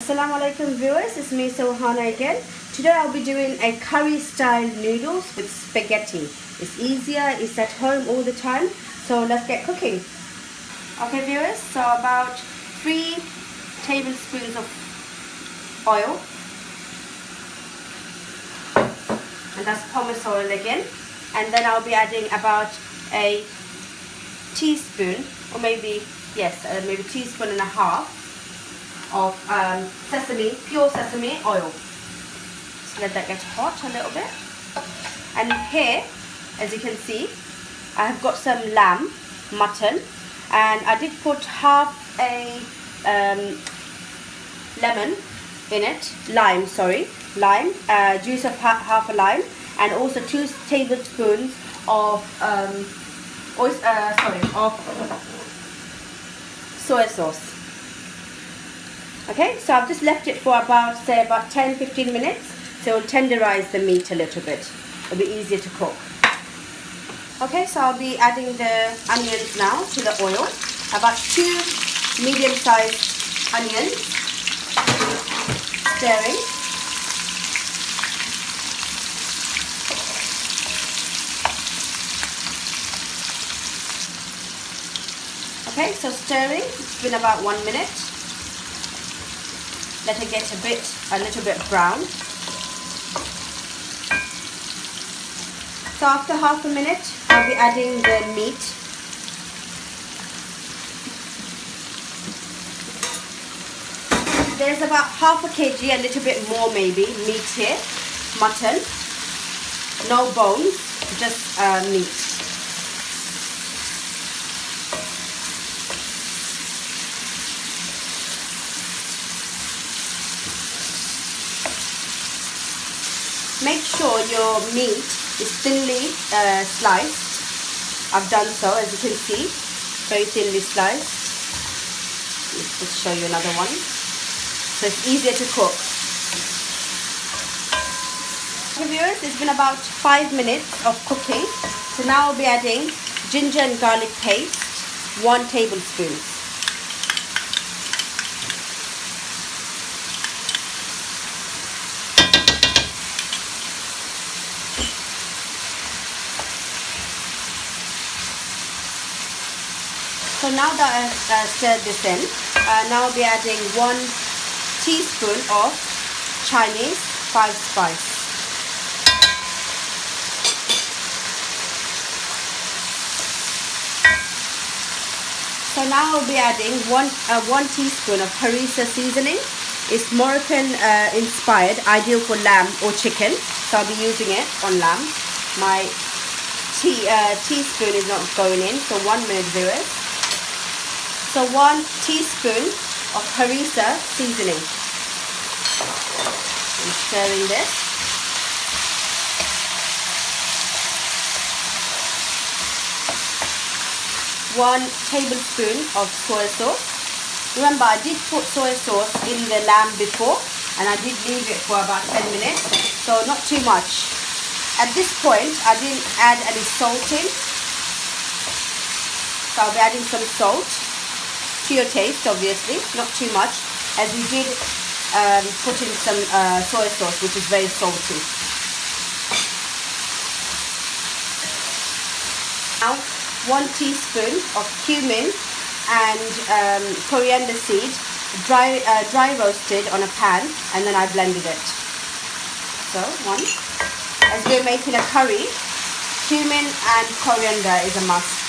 Assalamu alaikum viewers, it's me Sohana again. Today I'll be doing a curry style noodles with spaghetti. It's easier, it's at home all the time, so let's get cooking. Okay viewers, so about 3 tablespoons of oil, and that's pumice oil again, and then I'll be adding about a teaspoon, or maybe teaspoon and a half of pure sesame oil. So let that get hot a little bit. And here, as you can see, I have got some mutton, and I did put half a lemon in it, lime, juice of half a lime, and also 2 tablespoons of soy sauce. Okay, so I've just left it for about 10-15 minutes, so it'll tenderize the meat a little bit. It'll be easier to cook. Okay, so I'll be adding the onions now to the oil. About 2 medium-sized onions. Stirring. Okay, so stirring. It's been about 1 minute. Let it get a little bit brown. So after half a minute, I'll be adding the meat. There's about half a kg, a little bit more maybe, meat here. Mutton. No bones, just meat. Make sure your meat is thinly sliced. I've done so, as you can see, very thinly sliced. Let's just show you another one. So it's easier to cook. Okay viewers, it's been about 5 minutes of cooking. So now I'll be adding ginger and garlic paste, 1 tablespoon. So now that I've stirred this in, now I'll be adding 1 teaspoon of Chinese 5-spice. So now I'll be adding 1 teaspoon of harissa seasoning. It's Moroccan inspired, ideal for lamb or chicken. So I'll be using it on lamb. My teaspoon is not going in, so 1 minute viewers. So 1 teaspoon of harissa seasoning. I'm stirring this. One tablespoon of soy sauce. Remember, I did put soy sauce in the lamb before, and I did leave it for about 10 minutes, so not too much. At this point, I didn't add any salt in, so I'll be adding some salt. To your taste, obviously, not too much, as we did put in some soy sauce, which is very salty. Now 1 teaspoon of cumin and coriander seed, dry roasted on a pan, and then I blended it. So 1. As we're making a curry, cumin and coriander is a must.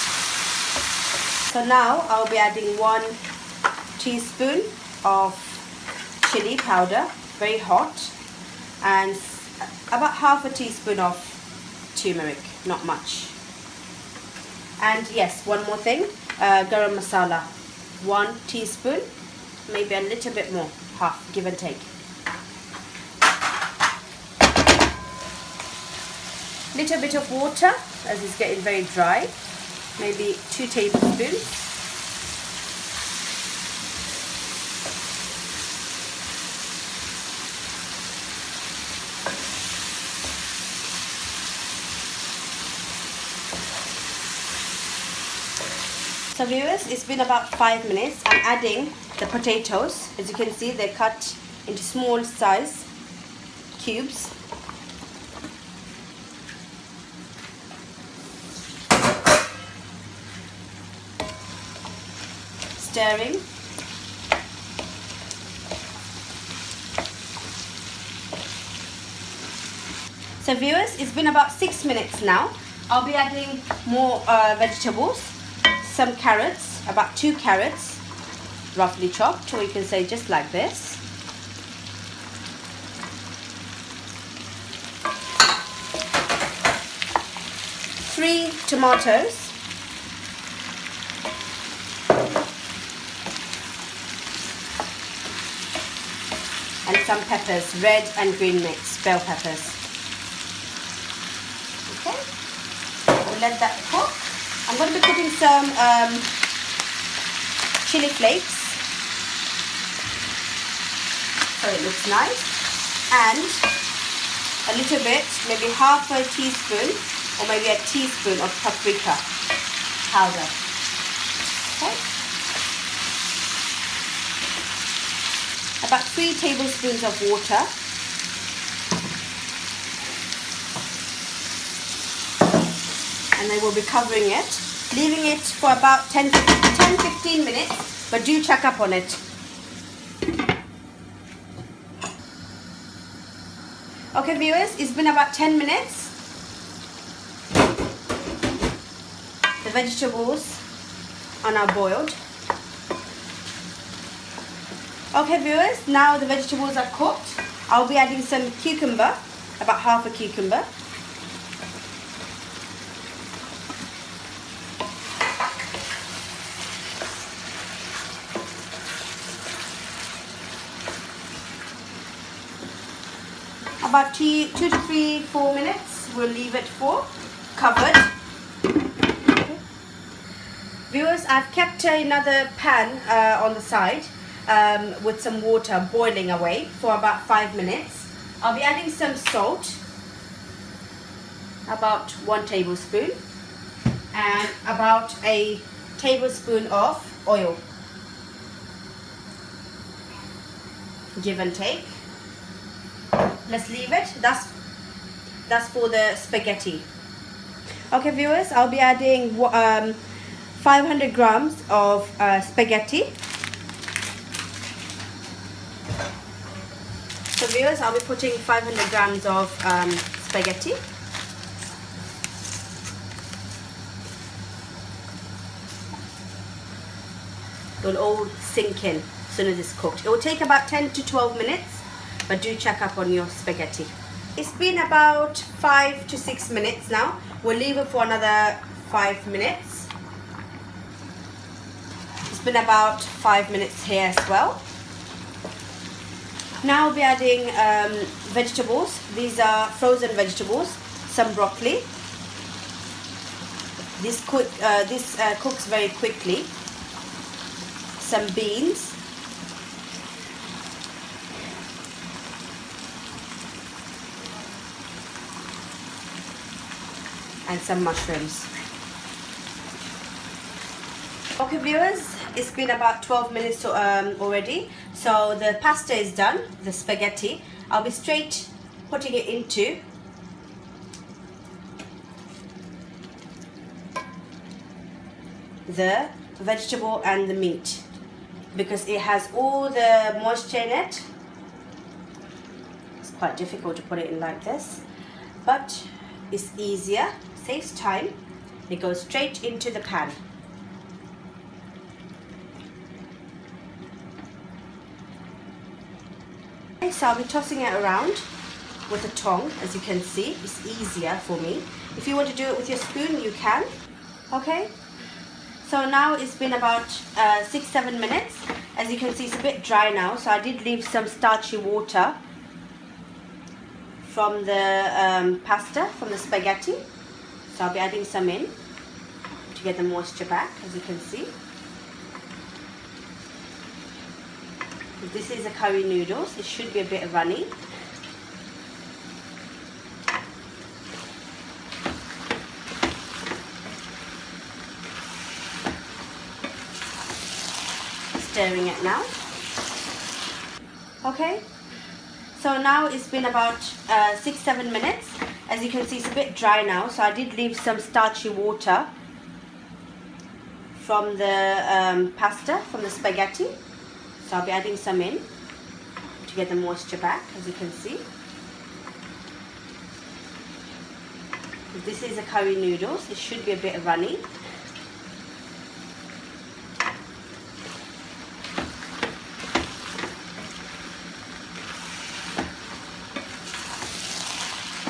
So now I'll be adding 1 teaspoon of chili powder, very hot, and about half a teaspoon of turmeric, not much. And yes, one more thing, garam masala, 1 teaspoon, maybe a little bit more, half, give and take. Little bit of water, as it's getting very dry. Maybe 2 tablespoons. So viewers, it's been about 5 minutes. I'm adding the potatoes. As you can see, they're cut into small size cubes. Stirring. So viewers, it's been about 6 minutes now. I'll be adding more vegetables, some carrots, about 2 carrots, roughly chopped, or you can say just like this. Three tomatoes. And some peppers, red and green mix, bell peppers. Okay, we'll let that cook. I'm going to be putting some chili flakes, so it looks nice, and a little bit, maybe half a teaspoon or maybe a teaspoon of paprika powder. Okay. About 3 tablespoons of water. And then we'll be covering it, leaving it for about 10-15 minutes, but do check up on it. Okay viewers, it's been about 10 minutes. The vegetables are now boiled. Okay viewers, now the vegetables are cooked. I'll be adding some cucumber, about half a cucumber. About 2 to 3, 4 minutes, we'll leave it for, covered. Okay. Viewers, I've kept another pan on the side with some water boiling away for about 5 minutes. I'll be adding some salt, about 1 tablespoon, and about a tablespoon of oil. Give and take. Let's leave it. That's for the spaghetti. Okay viewers, I'll be adding 500 grams of spaghetti. So viewers, I'll be putting 500 grams of spaghetti. It will all sink in as soon as it's cooked. It will take about 10 to 12 minutes, but do check up on your spaghetti. It's been about 5 to 6 minutes now. We'll leave it for another 5 minutes. It's been about 5 minutes here as well. Now I'll be adding vegetables. These are frozen vegetables, some broccoli. This cooks very quickly. Some beans. And some mushrooms. Okay viewers, it's been about 12 minutes already. So the pasta is done, the spaghetti. I'll be straight putting it into the vegetable and the meat, because it has all the moisture in it. It's quite difficult to put it in like this, but it's easier, saves time. It goes straight into the pan. Okay, so I'll be tossing it around with a tongue. As you can see, it's easier for me. If you want to do it with your spoon, you can. Okay, so now it's been about 6-7 minutes. As you can see, it's a bit dry now, so I did leave some starchy water from the pasta, from the spaghetti. So I'll be adding some in to get the moisture back, as you can see. This is a curry noodles. It should be a bit runny. Stirring it now. Okay, so now it's been about 6-7 minutes. As you can see, it's a bit dry now, so I did leave some starchy water from the pasta, from the spaghetti. So I'll be adding some in to get the moisture back, as you can see. This is a curry noodles, it should be a bit runny.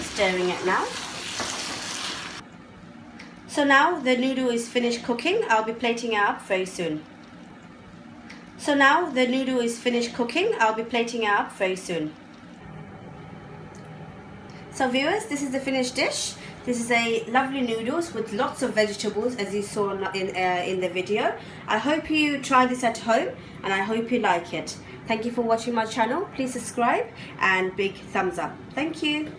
Stirring it now. So now the noodle is finished cooking. I'll be plating it up very soon. So now the noodle is finished cooking. I'll be plating it up very soon. So viewers, this is the finished dish. This is a lovely noodles with lots of vegetables, as you saw in the video. I hope you try this at home and I hope you like it. Thank you for watching my channel. Please subscribe and big thumbs up. Thank you.